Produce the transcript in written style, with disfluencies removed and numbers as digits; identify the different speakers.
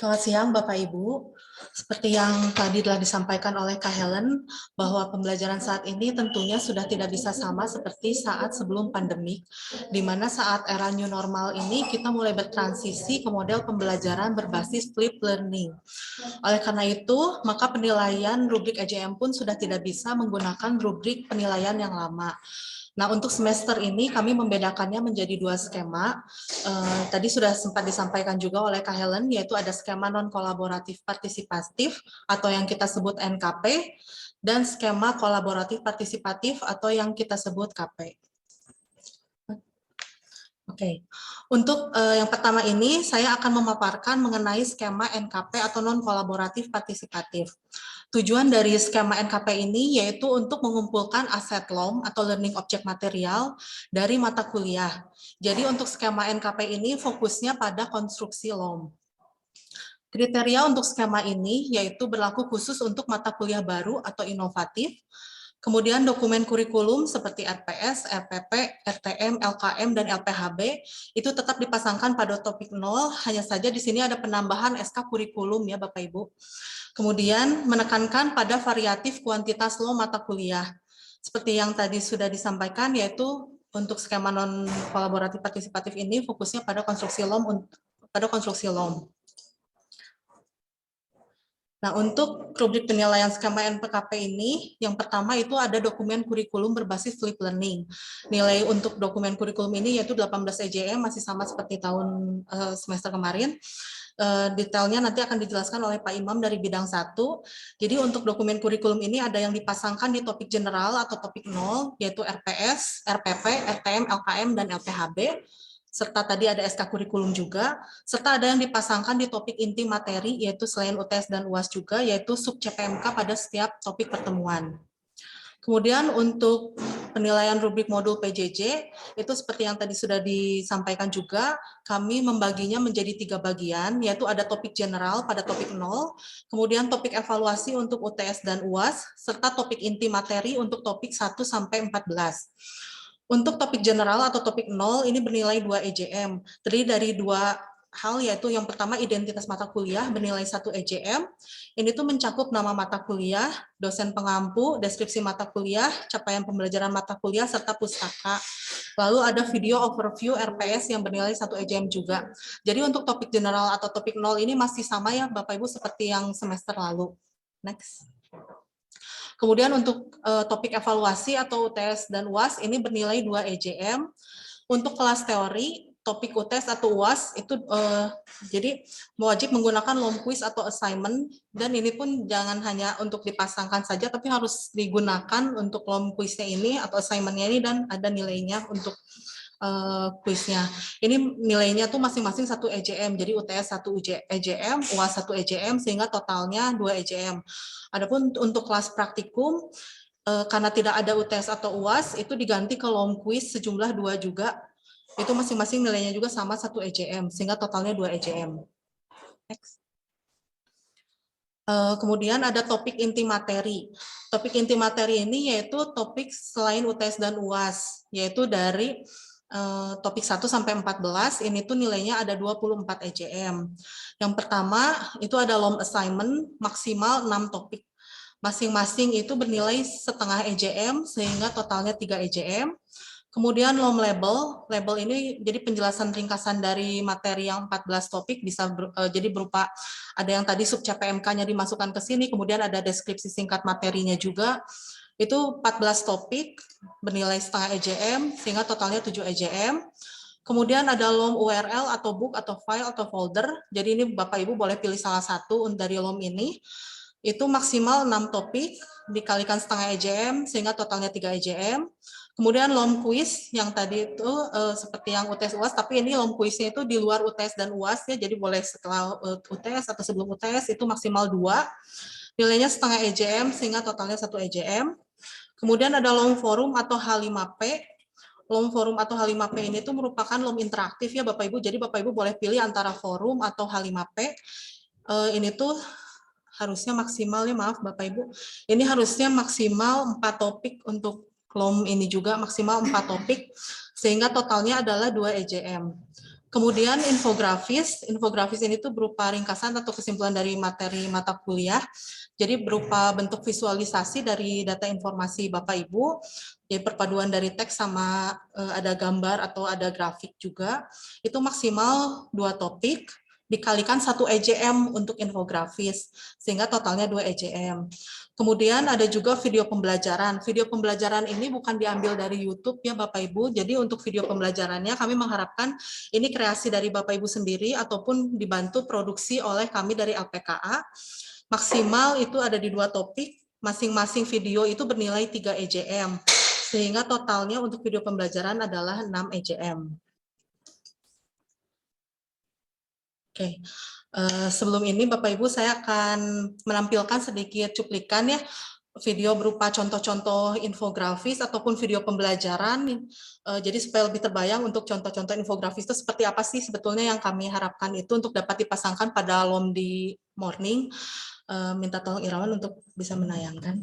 Speaker 1: Selamat siang Bapak Ibu. Seperti yang tadi telah disampaikan oleh Kak Helen, bahwa pembelajaran saat ini tentunya sudah tidak bisa sama seperti saat sebelum pandemik, di mana saat era new normal ini kita mulai bertransisi ke model pembelajaran berbasis flipped learning. Oleh karena itu, maka penilaian rubrik EJM pun sudah tidak bisa menggunakan rubrik penilaian yang lama. Nah, untuk semester ini kami membedakannya menjadi dua skema. Tadi sudah sempat disampaikan juga oleh Kak Helen, yaitu ada skema non-kolaboratif partisipatif atau yang kita sebut NKP, dan skema kolaboratif partisipatif atau yang kita sebut KP. Oke, untuk yang pertama ini saya akan memaparkan mengenai skema NKP atau non-kolaboratif partisipatif. Tujuan dari skema NKP ini yaitu untuk mengumpulkan aset LOM atau Learning Object Material dari mata kuliah. Jadi untuk skema NKP ini fokusnya pada konstruksi LOM. Kriteria untuk skema ini yaitu berlaku khusus untuk mata kuliah baru atau inovatif. Kemudian dokumen kurikulum seperti RPS, RPP, RTM, LKM, dan LPHB itu tetap dipasangkan pada topik 0, hanya saja di sini ada penambahan SK kurikulum ya Bapak Ibu. Kemudian menekankan pada variatif kuantitas LOM mata kuliah. Seperti yang tadi sudah disampaikan, yaitu untuk skema non-kolaboratif partisipatif ini fokusnya pada konstruksi LOM. Nah, untuk rubrik penilaian skema NPKP ini, yang pertama itu ada dokumen kurikulum berbasis flipped learning. Nilai untuk dokumen kurikulum ini yaitu 18 EJM, masih sama seperti tahun semester kemarin. Detailnya nanti akan dijelaskan oleh Pak Imam dari bidang 1. Jadi untuk dokumen kurikulum ini ada yang dipasangkan di topik general atau topik 0, yaitu RPS, RPP, RTM, LKM, dan LPHB. Serta tadi ada SK kurikulum juga, serta ada yang dipasangkan di topik inti materi, yaitu selain UTS dan UAS juga, yaitu sub CPMK pada setiap topik pertemuan. Kemudian untuk penilaian rubrik modul PJJ, itu seperti yang tadi sudah disampaikan juga, kami membaginya menjadi 3 bagian, yaitu ada topik general pada topik 0, kemudian topik evaluasi untuk UTS dan UAS, serta topik inti materi untuk topik 1-14. Untuk topik general atau topik 0 ini bernilai 2 EJM, terdiri dari 2 hal, yaitu yang pertama identitas mata kuliah bernilai 1 EJM. Ini tuh mencakup nama mata kuliah, dosen pengampu, deskripsi mata kuliah, capaian pembelajaran mata kuliah, serta pustaka. Lalu ada video overview RPS yang bernilai 1 EJM juga. Jadi untuk topik general atau topik 0 ini masih sama ya Bapak Ibu seperti yang semester lalu. Next. Kemudian untuk topik evaluasi atau UTS dan UAS ini bernilai 2 EJM. Untuk kelas teori, topik UTS atau UAS itu jadi wajib menggunakan long quiz atau assignment, dan ini pun jangan hanya untuk dipasangkan saja, tapi harus digunakan untuk long quiznya ini atau assignmentnya ini, dan ada nilainya untuk kuisnya. Ini nilainya tuh masing-masing 1 EJM, jadi UTS 1 EJM, UAS 1 EJM, sehingga totalnya 2 EJM. Adapun untuk kelas praktikum, karena tidak ada UTS atau UAS, itu diganti ke long quiz sejumlah 2 juga. Itu masing-masing nilainya juga sama 1 EJM, sehingga totalnya 2 EJM. Next. Kemudian ada topik inti materi. Topik inti materi ini yaitu topik selain UTS dan UAS, yaitu dari topik 1-14, ini tuh nilainya ada 24 EJM. Yang pertama itu ada LOM assignment maksimal 6 topik. Masing-masing itu bernilai setengah EJM sehingga totalnya 3 EJM. Kemudian LOM label ini jadi penjelasan ringkasan dari materi yang 14 topik, bisa jadi berupa ada yang tadi sub CPMK-nya dimasukkan ke sini, kemudian ada deskripsi singkat materinya juga. Itu 14 topik bernilai setengah EJM sehingga totalnya 7 EJM. Kemudian ada LOM URL atau book atau file atau folder. Jadi ini Bapak Ibu boleh pilih salah satu dari LOM ini. Itu maksimal 6 topik dikalikan setengah EJM sehingga totalnya 3 EJM. Kemudian LOM quiz yang tadi itu seperti yang UTS UAS, tapi ini LOM quiznya itu di luar UTS dan UAS ya, jadi boleh setelah UTS atau sebelum UTS, itu maksimal 2. Nilainya setengah EJM sehingga totalnya 1 EJM. Kemudian ada LOM forum atau H5P. LOM forum atau H5P ini tuh merupakan LOM interaktif ya Bapak Ibu, jadi Bapak Ibu boleh pilih antara forum atau H5P. Ini tuh harusnya maksimal ya, maaf Bapak Ibu, ini harusnya maksimal 4 topik untuk LOM ini juga, maksimal 4 topik, sehingga totalnya adalah 2 EJM. Kemudian infografis ini tuh berupa ringkasan atau kesimpulan dari materi mata kuliah. Jadi berupa bentuk visualisasi dari data informasi Bapak Ibu, jadi perpaduan dari teks sama ada gambar atau ada grafik juga. Itu maksimal 2 topik dikalikan 1 EJM untuk infografis, sehingga totalnya 2 EJM. Kemudian ada juga video pembelajaran. Video pembelajaran ini bukan diambil dari YouTube ya Bapak Ibu, jadi untuk video pembelajarannya kami mengharapkan ini kreasi dari Bapak Ibu sendiri ataupun dibantu produksi oleh kami dari LPKA. Maksimal itu ada di 2 topik, masing-masing video itu bernilai 3 EJM, sehingga totalnya untuk video pembelajaran adalah 6 EJM. Oke, sebelum ini Bapak Ibu saya akan menampilkan sedikit cuplikan ya, video berupa contoh-contoh infografis ataupun video pembelajaran. Jadi supaya lebih terbayang untuk contoh-contoh infografis itu seperti apa sih sebetulnya yang kami harapkan itu untuk dapat dipasangkan pada Lomdi Morning. Minta tolong Irawan untuk bisa menayangkan.